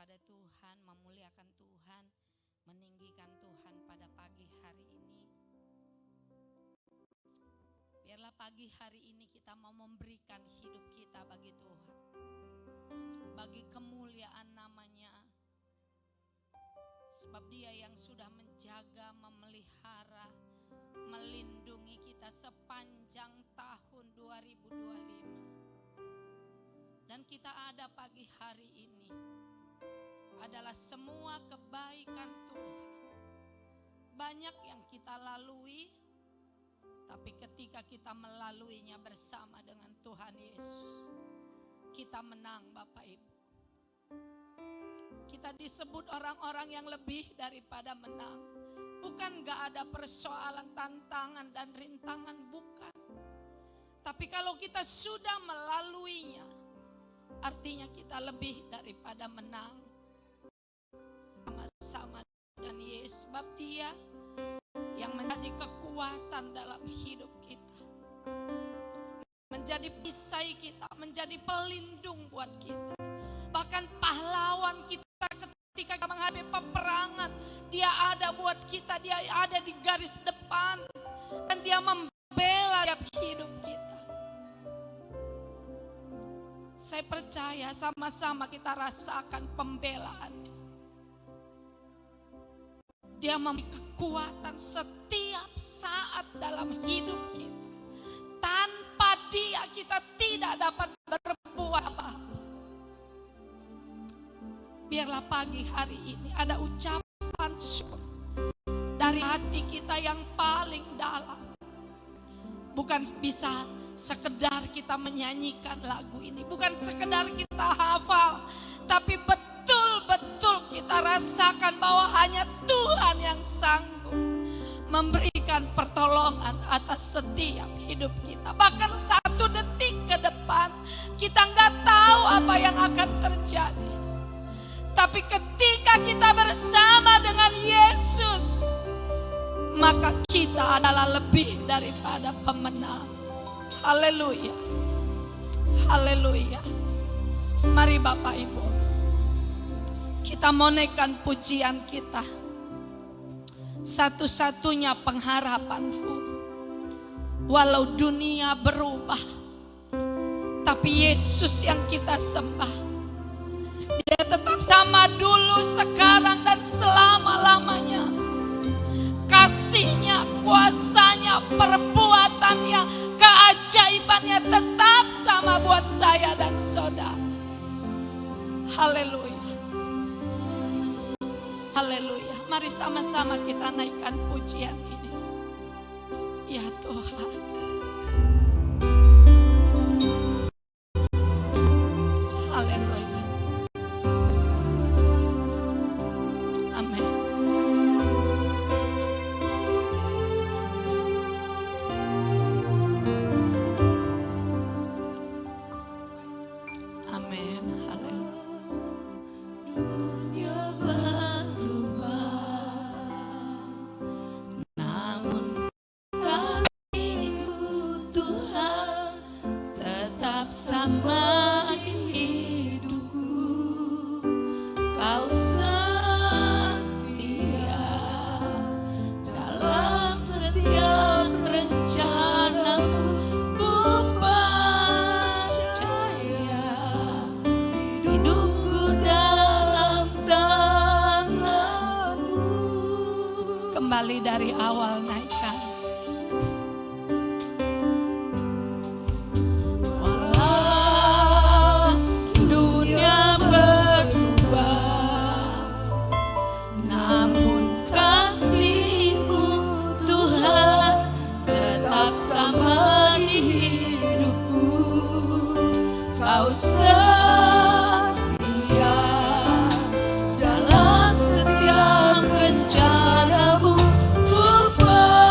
kepada Tuhan, memuliakan Tuhan, meninggikan Tuhan pada pagi hari ini. Biarlah pagi hari ini kita mau memberikan hidup kita bagi Tuhan, bagi kemuliaan namanya. Sebab Dia yang sudah menjaga, memelihara, melindungi kita sepanjang tahun 2025. Dan kita ada pagi hari ini adalah semua kebaikan Tuhan. Banyak yang kita lalui, tapi ketika kita melaluinya bersama dengan Tuhan Yesus, kita menang Bapak Ibu. Kita disebut orang-orang yang lebih daripada menang. Bukan gak ada persoalan, tantangan dan rintangan, bukan. Tapi kalau kita sudah melaluinya, artinya kita lebih daripada menang. Sama-sama dengan Yesus, sebab Dia yang menjadi kekuatan dalam hidup kita, menjadi perisai kita, menjadi pelindung buat kita. Bahkan pahlawan kita ketika kita menghadapi peperangan, Dia ada buat kita, Dia ada di garis depan, dan Dia membela tiap hidup kita. Saya percaya sama-sama kita rasakan pembelaannya. Dia memberi kekuatan setiap saat dalam hidup kita. Tanpa Dia kita tidak dapat berbuat apa-apa. Biarlah pagi hari ini ada ucapan syukur dari hati kita yang paling dalam. Bukan bisa sekedar kita menyanyikan lagu ini, bukan sekedar kita hafal, tapi betul-betul kita rasakan bahwa hanya Tuhan yang sanggup memberikan pertolongan atas setiap hidup kita. Bahkan satu detik ke depan kita nggak tahu apa yang akan terjadi. Tapi ketika kita bersama dengan Yesus, maka kita adalah lebih daripada pemenang. Haleluya. Haleluya. Mari Bapak Ibu, kita mau naikkan pujian kita. Satu-satunya pengharapanku, walau dunia berubah, tapi Yesus yang kita sembah, Dia tetap sama dulu, sekarang dan selama-lamanya. Kasih-Nya, kuasa-Nya, perbuatannya, keajaibannya tetap sama buat saya dan saudara. Haleluya. Haleluya. Mari sama-sama kita naikkan pujian ini. Ya Tuhan. Haleluya. Amin. Amin. Haleluya. Dunia berubah, namun kasih-Mu Tuhan tetap sama di hidupku. Kau setia dalam setiap rencana-Mu. Ku percaya hidupku dalam tangan-Mu. Kembali dari awal naikkan. Walau dunia berubah, namun kasih-Mu Tuhan tetap sama di hidupku. Kau setia dalam setiap rencana-Mu. Ku percaya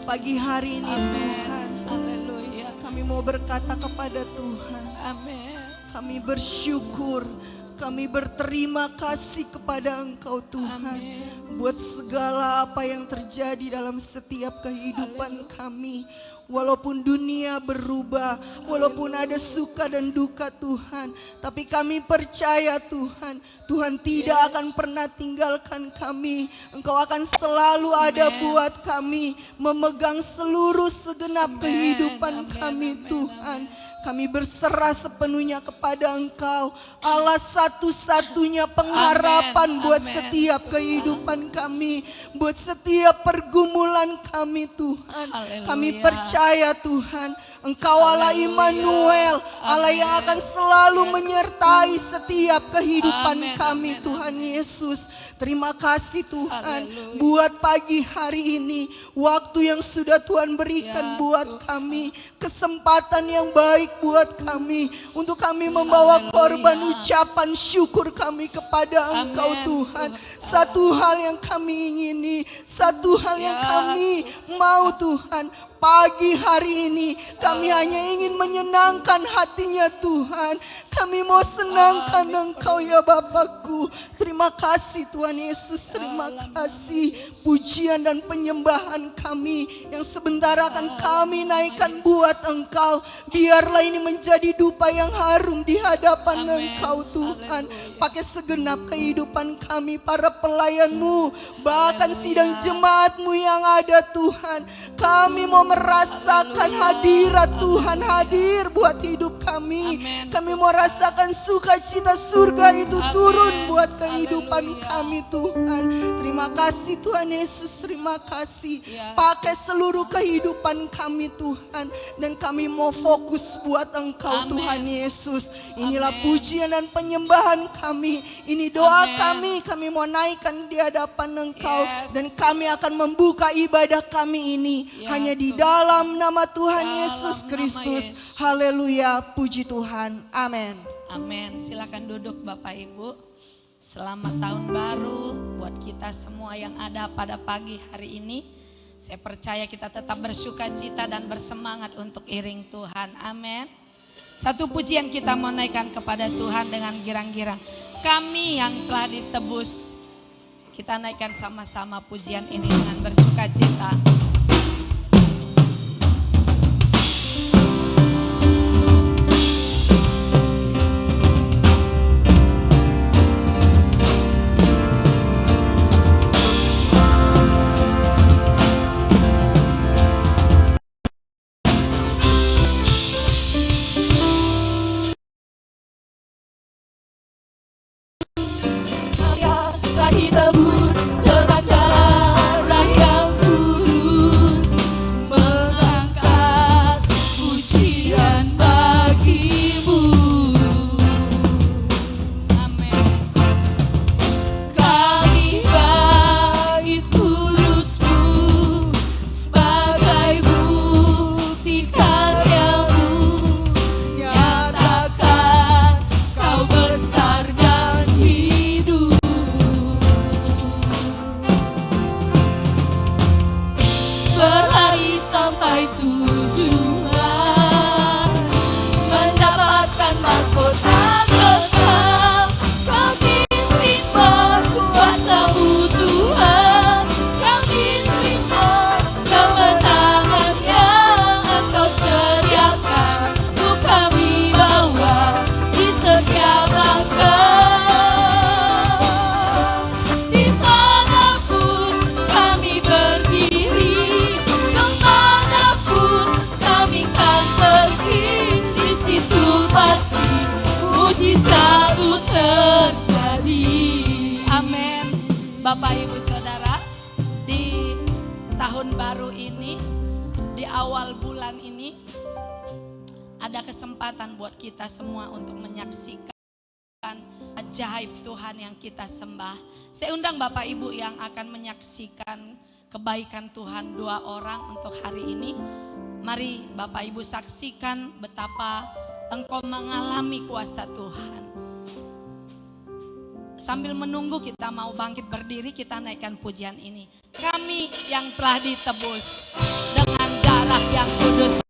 Pagi hari ini Tuhan, Haleluya. kami mau berkata kepada Tuhan, Amin. kami bersyukur, kami berterima kasih kepada Engkau Tuhan. Amin. Buat segala apa yang terjadi dalam setiap kehidupan kami. Walaupun dunia berubah, walaupun ada suka dan duka Tuhan, tapi kami percaya Tuhan, Tuhan tidak akan pernah tinggalkan kami. Engkau akan selalu ada buat kami, memegang seluruh segenap kehidupan kami Tuhan. Kami berserah sepenuhnya kepada Engkau, Allah satu-satunya pengharapan buat setiap kehidupan kami, buat setiap pergumulan kami Tuhan. Kami percaya Tuhan, Engkau Allah Immanuel, Allah yang akan selalu menyertai setiap kehidupan kami Tuhan Yesus. Terima kasih Tuhan buat pagi hari ini, waktu yang sudah Tuhan berikan buat kami, kesempatan yang baik buat kami, untuk kami membawa korban ucapan syukur kami kepada Engkau Tuhan. Satu hal yang kami ingini, satu hal yang kami mau Tuhan, pagi pagi hari ini kami hanya ingin menyenangkan hatinya Tuhan. Kami mau senangkan Engkau ya Bapakku. Terima kasih Tuhan Yesus, terima kasih. Pujian dan penyembahan kami yang sebentar akan kami naikkan buat Engkau. Biarlah ini menjadi dupa yang harum di hadapan Engkau Tuhan. Pakai segenap kehidupan kami para pelayan-Mu, bahkan sidang jemaat-Mu yang ada Tuhan. Kami mau merasakan hadirat Tuhan hadir buat hidup kami. Kami mau rasakan sukacita surga itu turun buat kehidupan kami Tuhan. Terima kasih Tuhan Yesus, terima kasih. Pakai seluruh kehidupan kami Tuhan. Dan kami mau fokus buat Engkau Tuhan Yesus. Inilah pujian dan penyembahan kami. Ini doa kami mau naikkan di hadapan Engkau. Dan kami akan membuka ibadah kami ini hanya di dalam nama Tuhan Yesus Kristus. Haleluya, puji Tuhan. Amin. Amin. Silakan duduk Bapak Ibu. Selamat tahun baru buat kita semua yang ada pada pagi hari ini. Saya percaya kita tetap bersukacita dan bersemangat untuk iring Tuhan. Amin. Satu pujian kita mau naikkan kepada Tuhan dengan girang-girang. Kami yang telah ditebus. Kita naikkan sama-sama pujian ini dengan bersukacita. Ditebus dengan darah yang kudus, mengangkat pujian bagi-Mu. Amin. Kami bait kudus-Mu sebagai bukti karya-Mu. Nyatakan Kau besar dan hidup. Berlari sampai tujuan, mendapatkan mahkota kekal. Kami terima kuasa-Mu Tuhan, kami terima kemenangan yang Engkau sediakan. Untuk kami bawa di setiap langkah. Dimanapun kami berdiri, kemanapun kami kan pergi, di situ pasti mujizat terjadi. Amin. Bapak Ibu Saudara, di tahun baru ini, di awal bulan ini, ada kesempatan buat kita semua untuk menyaksikan ajaib Tuhan yang kita sembah. Saya undang Bapak Ibu yang akan menyaksikan kebaikan Tuhan 2 orang untuk hari ini. Mari Bapak Ibu saksikan betapa engkau mengalami kuasa Tuhan. Sambil menunggu kita mau bangkit berdiri, kita naikkan pujian ini. Kami yang telah ditebus dengan darah yang kudus.